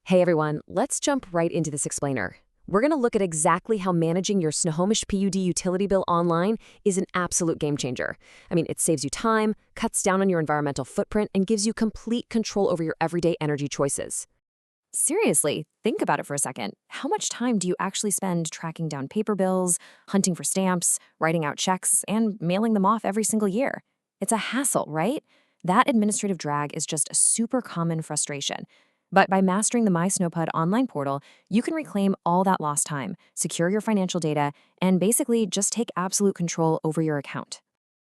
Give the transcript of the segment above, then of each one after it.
Hey everyone, let's jump right into this explainer. We're going to look at exactly how managing your Snohomish PUD utility bill online is an absolute game changer. It saves you time, cuts down on your environmental footprint, and gives you complete control over your everyday energy choices. Seriously, think about it for a second. How much time do you actually spend tracking down paper bills, hunting for stamps, writing out checks, and mailing them off every single year? It's a hassle, right? That administrative drag is just a super common frustration. But by mastering the MySnowPUD online portal, you can reclaim all that lost time, secure your financial data, and basically just take absolute control over your account.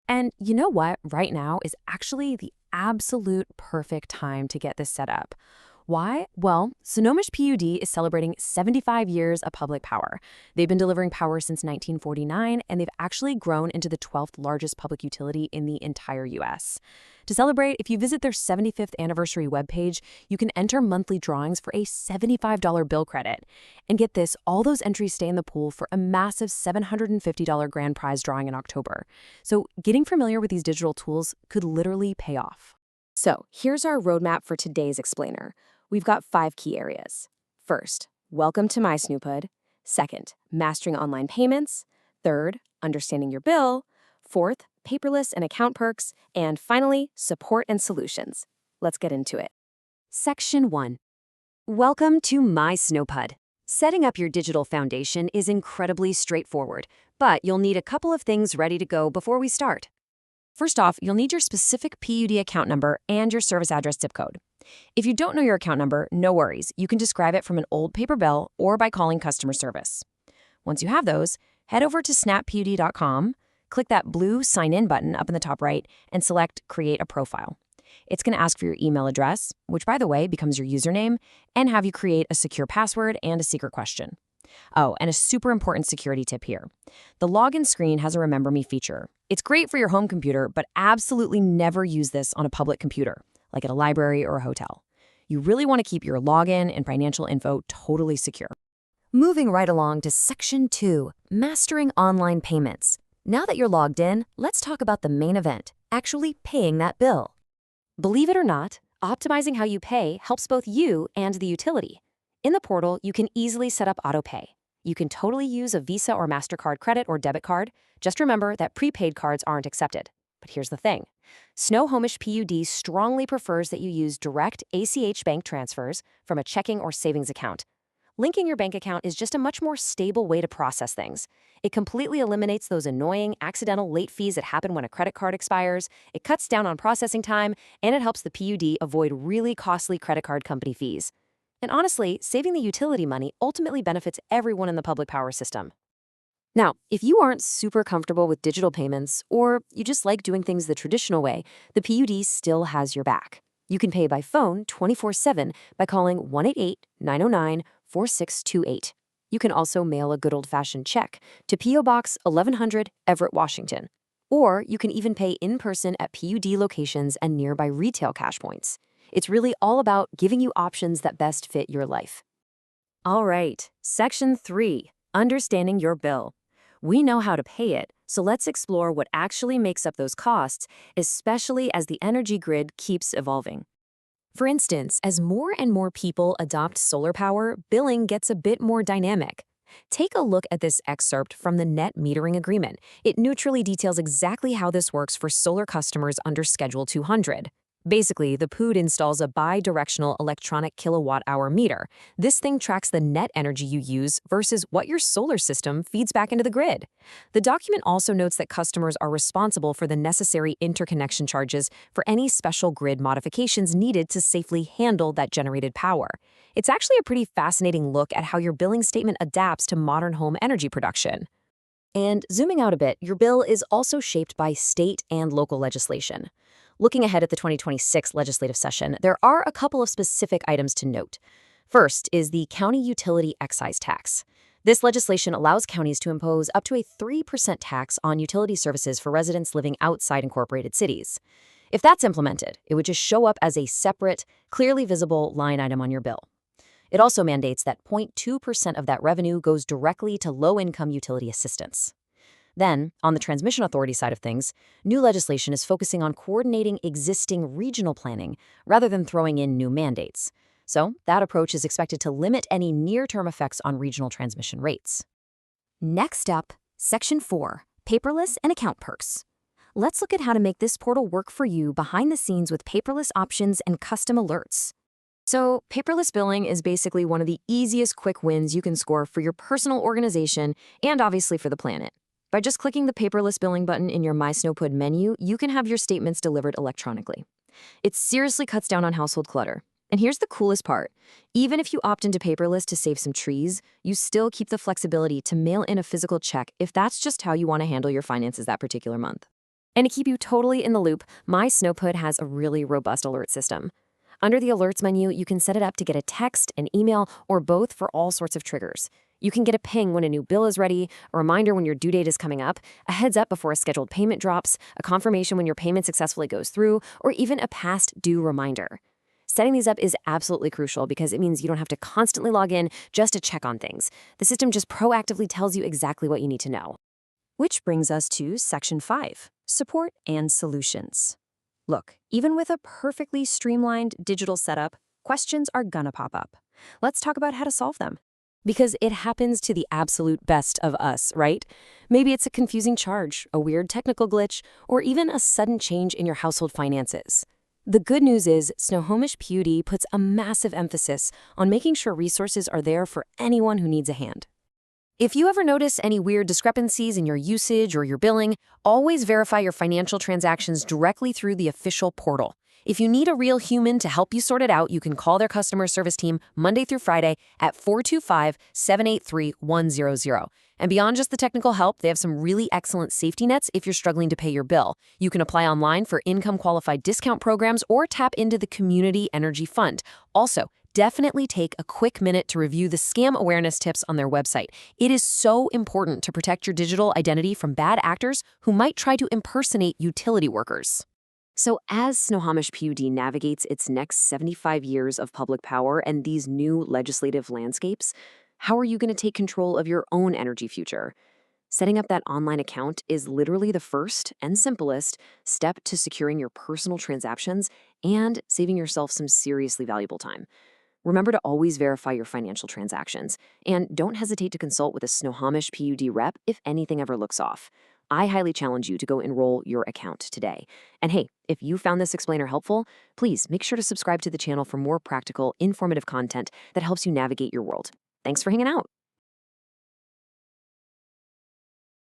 And you know what? Right now is actually the absolute perfect time to get this set up. Why? Well, Snohomish PUD is celebrating 75 years of public power. They've been delivering power since 1949, and they've actually grown into the 12th largest public utility in the entire U.S. To celebrate, if you visit their 75th anniversary webpage, you can enter monthly drawings for a $75 bill credit. And get this, all those entries stay in the pool for a massive $750 grand prize drawing in October. So getting familiar with these digital tools could literally pay off. So here's our roadmap for today's explainer. We've got 5 key areas. First, welcome to MySnowPUD. Second, mastering online payments. Third, understanding your bill. Fourth, paperless and account perks. And finally, support and solutions. Let's get into it. Section 1. Welcome to MySnowPUD. Setting up your digital foundation is incredibly straightforward, but you'll need a couple of things ready to go before we start. First off, you'll need your specific PUD account number and your service address zip code. If you don't know your account number, no worries. You can just grab it from an old paper bill or by calling customer service. Once you have those, head over to snappud.com, click that blue Sign In button up in the top right, and select Create a Profile. It's going to ask for your email address, which, by the way, becomes your username, and have you create a secure password and a secret question. Oh, and a super important security tip here. The login screen has a Remember Me feature. It's great for your home computer, but absolutely never use this on a public computer, like at a library or a hotel. You really want to keep your login and financial info totally secure. Moving right along to Section 2, Mastering Online Payments. Now that you're logged in, let's talk about the main event, actually paying that bill. Believe it or not, optimizing how you pay helps both you and the utility. In the portal, you can easily set up Autopay. You can totally use a Visa or MasterCard credit or debit card. Just remember that prepaid cards aren't accepted. But here's the thing. Snohomish PUD strongly prefers that you use direct ACH bank transfers from a checking or savings account. Linking your bank account is just a much more stable way to process things. It completely eliminates those annoying, accidental late fees that happen when a credit card expires, it cuts down on processing time, and it helps the PUD avoid really costly credit card company fees. And honestly, saving the utility money ultimately benefits everyone in the public power system. Now, if you aren't super comfortable with digital payments, or you just like doing things the traditional way, the PUD still has your back. You can pay by phone 24/7 by calling 1-888-909-4628. You can also mail a good old-fashioned check to P.O. Box 1100, Everett, Washington. Or you can even pay in person at PUD locations and nearby retail cash points. It's really all about giving you options that best fit your life. All right, Section 3, Understanding Your Bill. We know how to pay it, so let's explore what actually makes up those costs, especially as the energy grid keeps evolving. For instance, as more and more people adopt solar power, billing gets a bit more dynamic. Take a look at this excerpt from the Net Metering Agreement. It neutrally details exactly how this works for solar customers under Schedule 200. Basically, the PUD installs a bi-directional electronic kilowatt-hour meter. This thing tracks the net energy you use versus what your solar system feeds back into the grid. The document also notes that customers are responsible for the necessary interconnection charges for any special grid modifications needed to safely handle that generated power. It's actually a pretty fascinating look at how your billing statement adapts to modern home energy production. And zooming out a bit, your bill is also shaped by state and local legislation. Looking ahead at the 2026 legislative session, there are a couple of specific items to note. First is the County Utility Excise Tax. This legislation allows counties to impose up to a 3% tax on utility services for residents living outside incorporated cities. If that's implemented, it would just show up as a separate, clearly visible line item on your bill. It also mandates that 0.2% of that revenue goes directly to low-income utility assistance. Then, on the transmission authority side of things, new legislation is focusing on coordinating existing regional planning rather than throwing in new mandates. So that approach is expected to limit any near-term effects on regional transmission rates. Next up, Section 4, Paperless and Account Perks. Let's look at how to make this portal work for you behind the scenes with paperless options and custom alerts. So, paperless billing is basically one of the easiest quick wins you can score for your personal organization and obviously for the planet. By just clicking the paperless billing button in your My Snow PUD menu, you can have your statements delivered electronically. It seriously cuts down on household clutter. And here's the coolest part. Even if you opt into paperless to save some trees, you still keep the flexibility to mail in a physical check if that's just how you want to handle your finances that particular month. And to keep you totally in the loop, My Snow PUD has a really robust alert system. Under the Alerts menu, you can set it up to get a text, an email, or both for all sorts of triggers. You can get a ping when a new bill is ready, a reminder when your due date is coming up, a heads up before a scheduled payment drops, a confirmation when your payment successfully goes through, or even a past due reminder. Setting these up is absolutely crucial because it means you don't have to constantly log in just to check on things. The system just proactively tells you exactly what you need to know. Which brings us to Section 5, Support and Solutions. Look, even with a perfectly streamlined digital setup, questions are gonna pop up. Let's talk about how to solve them. Because it happens to the absolute best of us, right? Maybe it's a confusing charge, a weird technical glitch, or even a sudden change in your household finances. The good news is Snohomish PUD puts a massive emphasis on making sure resources are there for anyone who needs a hand. If you ever notice any weird discrepancies in your usage or your billing, always verify your financial transactions directly through the official portal. If you need a real human to help you sort it out, you can call their customer service team Monday through Friday at 425-783-100. And beyond just the technical help, they have some really excellent safety nets if you're struggling to pay your bill. You can apply online for income-qualified discount programs or tap into the Community Energy Fund. Also, definitely take a quick minute to review the scam awareness tips on their website. It is so important to protect your digital identity from bad actors who might try to impersonate utility workers. So as Snohomish PUD navigates its next 75 years of public power and these new legislative landscapes, how are you going to take control of your own energy future? Setting up that online account is literally the first and simplest step to securing your personal transactions and saving yourself some seriously valuable time. Remember to always verify your financial transactions, and don't hesitate to consult with a Snohomish PUD rep if anything ever looks off. I highly challenge you to go enroll your account today. And hey, if you found this explainer helpful, please make sure to subscribe to the channel for more practical, informative content that helps you navigate your world. Thanks for hanging out.